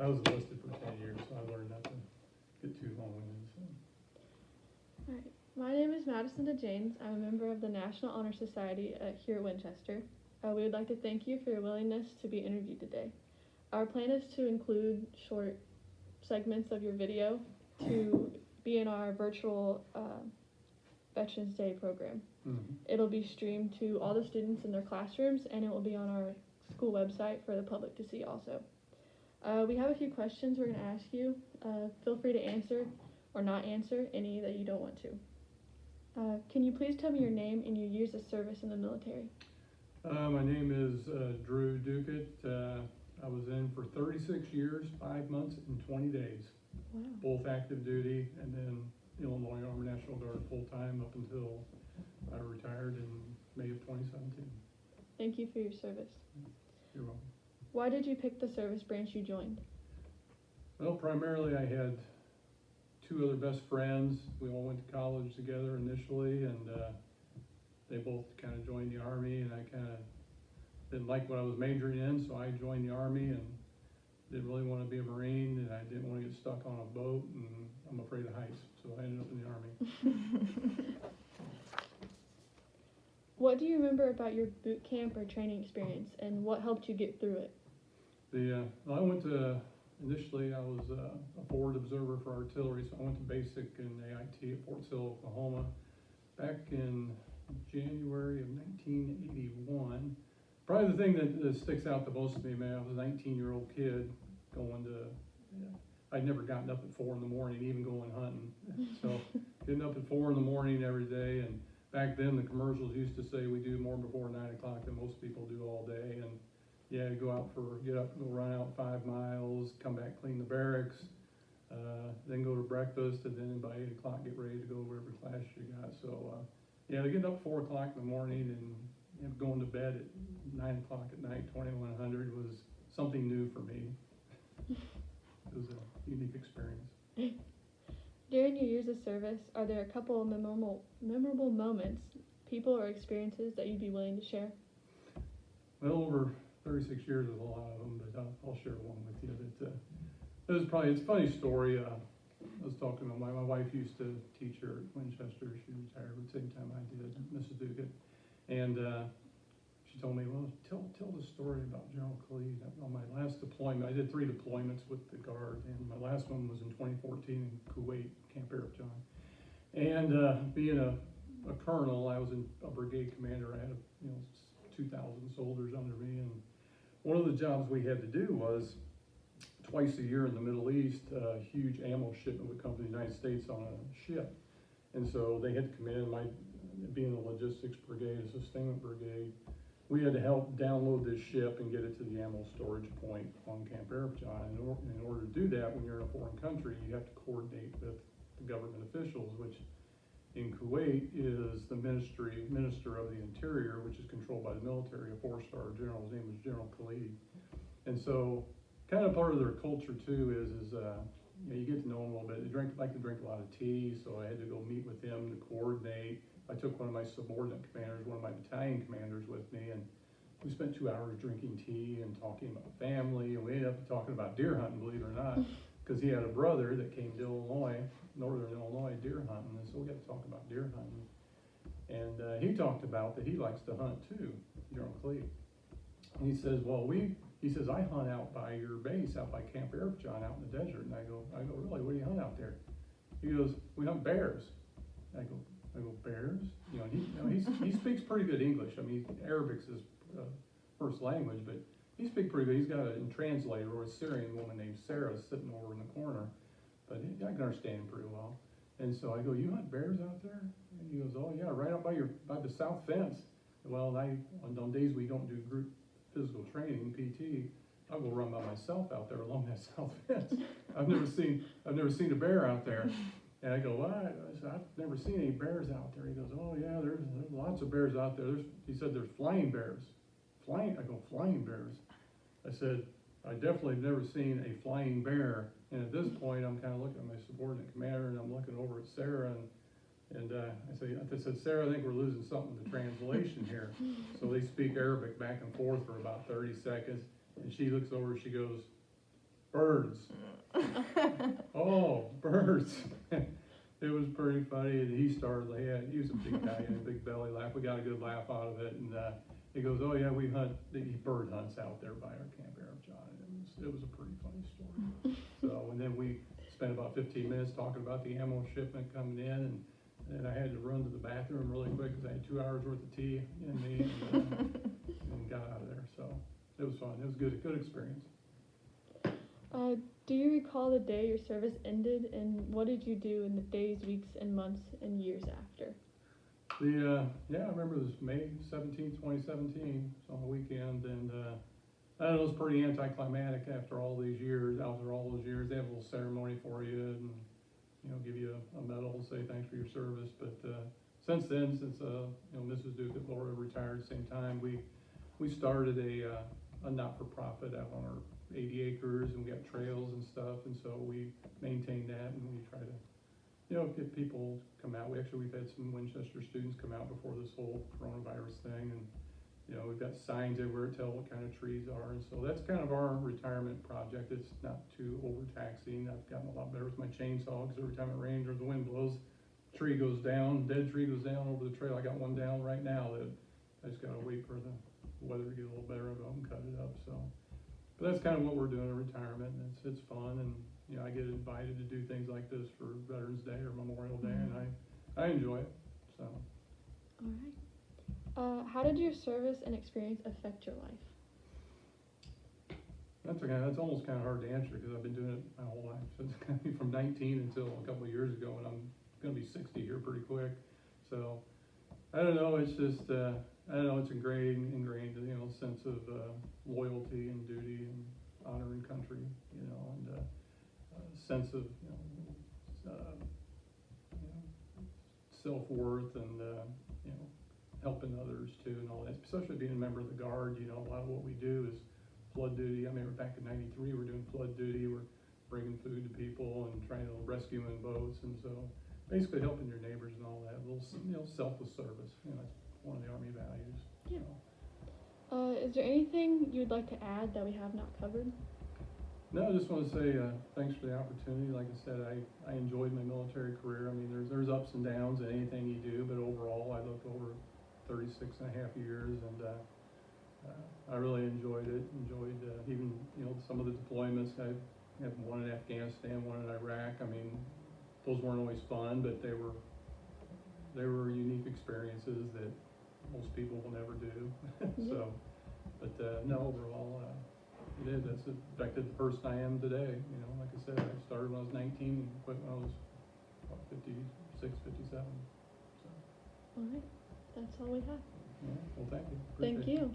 I was enlisted for 10 years, so I learned not to get too long-winded. So. All right. My name is Madison DeJanes. I'm a member of the National Honor Society here at Winchester. We would like to thank you for your willingness to be interviewed today. Our plan is to include short segments of your video to be in our virtual Veterans Day program. Mm-hmm. It'll be streamed to all the students in their classrooms, and it will be on our school website for the public to see also. We have a few questions we're going to ask you. Feel free to answer or not answer any that you don't want to. Can you please tell me your name and your years of service in the military? My name is Drew Dukett. I was in for 36 years, 5 months, and 20 days. Wow. Both active duty and then Illinois Army National Guard full-time up until I retired in May of 2017. Thank you for your service. You're welcome. Why did you pick the service branch you joined? Well, primarily I had 2 other best friends. We all went to college together initially, and they both kind of joined the Army, and I kind of didn't like what I was majoring in, so I joined the Army and didn't really want to be a Marine, and I didn't want to get stuck on a boat, and I'm afraid of heights, so I ended up in the Army. What do you remember about your boot camp or training experience, and what helped you get through it? Well, I went to, initially I was a forward observer for artillery, so I went to basic and AIT at Fort Sill, Oklahoma, back in January of 1981. Probably the thing that sticks out the most to me, man, I was a 19-year-old kid going to, I'd never gotten up at 4 in the morning, even going hunting. So getting up at 4 in the morning every day, and back then the commercials used to say we do more before 9 o'clock than most people do all day. And yeah, get up, go run out 5 miles, come back, clean the barracks, then go to breakfast, and then by 8 o'clock get ready to go wherever class you got. So yeah, to get up 4 o'clock in the morning and going to bed at 9 o'clock at night, 2100, was something new for me. It was a unique experience. During your years of service, are there a couple of memorable moments, people or experiences that you'd be willing to share? Well, over 36 years is a lot of them, but I'll share one with you. That it's a funny story. I was talking to my wife used to teach here at Winchester. She retired at the same time I did, Mrs. Dukett, and she told me, well, tell the story about General Khalid. On my last deployment, I did 3 deployments with the Guard, and my last one was in 2014 in Kuwait, Camp Arifjan. And being a colonel, I was a brigade commander. I had 2,000 soldiers under me, and one of the jobs we had to do was twice a year in the Middle East, a huge ammo shipment would come to the United States on a ship, and so they had to come in. Being a logistics brigade, a sustainment brigade, we had to help download this ship and get it to the ammo storage point on Camp Arifjan. In order to do that, when you're in a foreign country, you have to coordinate with the government officials, which in Kuwait is the Minister of the Interior, which is controlled by the military. A 4-star general, his name was General Khalid. And so kind of part of their culture too is you get to know them a little bit. They like to drink a lot of tea, so I had to go meet with him to coordinate. I took one of my subordinate commanders, one of my battalion commanders with me, and we spent 2 hours drinking tea and talking about family, and we ended up talking about deer hunting, believe it or not, because he had a brother that came to Illinois, northern Illinois, deer hunting, and so we got to talk about deer hunting. And he talked about that he likes to hunt too, General Khalid. And he says, well, he says, I hunt out by your base, out by Camp Arifjan, out in the desert. And I go, really, what do you hunt out there? He goes, we hunt bears. I go, bears? He speaks pretty good English. I mean, Arabic's his first language, but he speaks pretty good. He's got a translator, or a Syrian woman named Sarah sitting over in the corner, but I can understand him pretty well. And so I go, you hunt bears out there? And he goes, oh yeah, right out by the south fence. Well, on days we don't do group physical training, PT, I'll go run by myself out there along that south fence. I've never seen a bear out there. And I go, what? I said, I've never seen any bears out there. He goes, oh yeah, there's lots of bears out there. He said, there's flying bears. I go, flying bears? I said, I definitely have never seen a flying bear. And at this point, I'm kind of looking at my subordinate commander, and I'm looking over at Sarah, and I said, Sarah, I think we're losing something in the translation here. So they speak Arabic back and forth for about 30 seconds, and she looks over, she goes, Birds. Oh, birds. It was pretty funny, and he started, he was a big guy, he had a big belly laugh, we got a good laugh out of it, and, he goes, oh yeah, he bird hunts out there by our campground, John, and it was a pretty funny story. So, and then we spent about 15 minutes talking about the ammo shipment coming in, and then I had to run to the bathroom really quick, cause I had 2 hours worth of tea in me, and got out of there, so, it was fun, it was good experience. Do you recall the day your service ended, and what did you do in the days, weeks, and months, and years after? Yeah, I remember it was May 17th, 2017, it's on a weekend, and, I don't know, it was pretty anticlimactic after all these years, after all those years, they have a little ceremony for you, and, give you a medal, say thanks for your service, but, since then, Mrs. Dukett, Laura retired at the same time, we started a not-for-profit out on our 80 acres, and we got trails and stuff, and so we maintain that, and we try to, get people come out. We've had some Winchester students come out before this whole coronavirus thing, and, we've got signs everywhere that tell what kind of trees are, and so that's kind of our retirement project. It's not too overtaxing. I've gotten a lot better with my chainsaw, because every time it rains or the wind blows, tree goes down, dead tree goes down over the trail. I got one down right now that I just gotta wait for the weather to get a little better, I'll go and cut it up, so. But that's kind of what we're doing in retirement, and it's fun, and, I get invited to do things like this for Veterans Day or Memorial Day, and I enjoy it, so. Alright. How did your service and experience affect your life? That's almost kind of hard to answer, because I've been doing it my whole life, so it's gonna be from 19 until a couple of years ago, and I'm gonna be 60 here pretty quick, so. I don't know, it's just, it's ingrained, sense of, loyalty and duty and honoring country, and, sense of, self-worth and, helping others too and all that, especially being a member of the Guard, a lot of what we do is flood duty. I remember back in '93, we're doing flood duty, we're bringing food to people and trying to rescue in boats, and so basically helping your neighbors and all that, a little, selfless service, that's one of the Army values. Yeah. Is there anything you'd like to add that we have not covered? No, I just want to say thanks for the opportunity. Like I said, I enjoyed my military career. I mean, there's ups and downs in anything you do, but overall, I looked over 36 and a half years, and I really enjoyed it. Enjoyed even some of the deployments. I had one in Afghanistan, one in Iraq. I mean, those weren't always fun, but they were unique experiences that most people will never do. So, but no, overall. It is. That's affected the person I am today. Like I said, I started when I was 19 and quit when I was 56, 57. So. All right. That's all we have. Yeah, well, thank you. Thank Appreciate it. you.